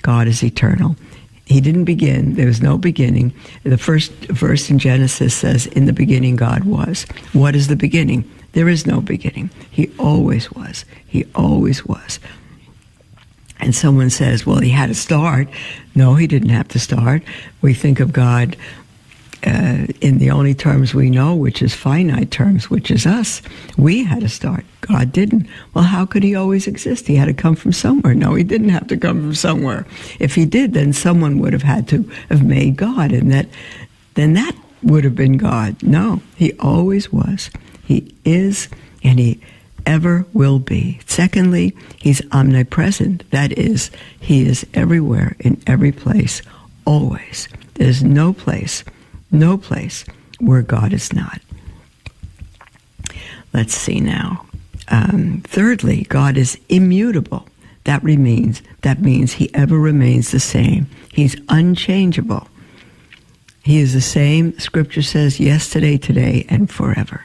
God is eternal. He didn't begin. There was no beginning. The first verse in Genesis says, in the beginning God was. What is the beginning? There is no beginning. He always was. He always was. And someone says, well, he had to start. No, he didn't have to start. We think of God in the only terms we know, which is finite terms, which is us. We had to start. God didn't. Well, how could he always exist? He had to come from somewhere. No, he didn't have to come from somewhere. If he did, then someone would have had to have made God, and then that would have been God. No, he always was. He is, and he ever will be. Secondly, he's omnipresent. That is, he is everywhere, in every place, always. There's no place where God is not. Let's see now. Thirdly, God is immutable. That means he ever remains the same. He's unchangeable. He is the same, Scripture says, yesterday, today, and forever.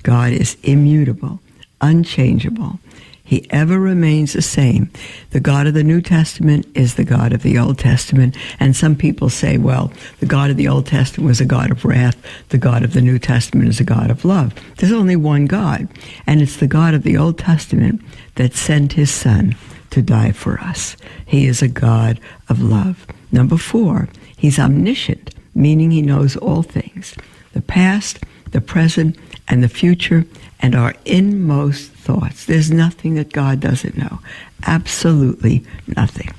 God is immutable, unchangeable. He ever remains the same. The God of the New Testament is the God of the Old Testament. And some people say, well, the God of the Old Testament was a God of wrath. The God of the New Testament is a God of love. There's only one God. And it's the God of the Old Testament that sent his Son to die for us. He is a God of love. Number 4, he's omniscient, meaning he knows all things. The past, the present, and the future, and our inmost thoughts. There's nothing that God doesn't know. Absolutely nothing.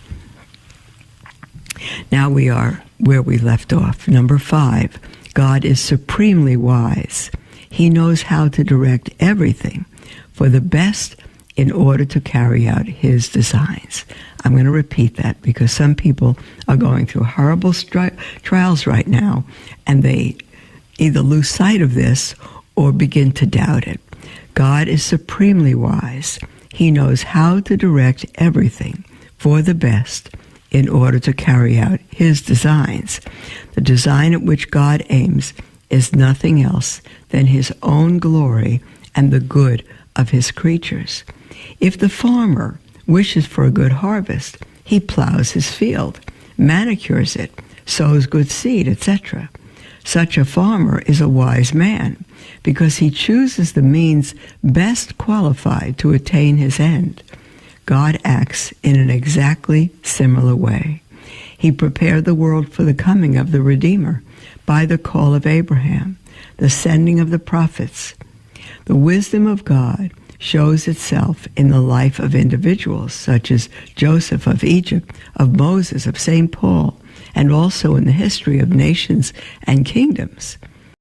Now we are where we left off. Number 5, God is supremely wise. He knows how to direct everything for the best in order to carry out his designs. I'm going to repeat that because some people are going through horrible trials right now, and they either lose sight of this or begin to doubt it. God is supremely wise. He knows how to direct everything for the best in order to carry out his designs. The design at which God aims is nothing else than his own glory and the good of his creatures. If the farmer wishes for a good harvest, he plows his field, manicures it, sows good seed, etc. Such a farmer is a wise man because he chooses the means best qualified to attain his end. God acts in an exactly similar way. He prepared the world for the coming of the Redeemer by the call of Abraham, the sending of the prophets. The wisdom of God shows itself in the life of individuals such as Joseph of Egypt, of Moses, of St. Paul, and also in the history of nations and kingdoms.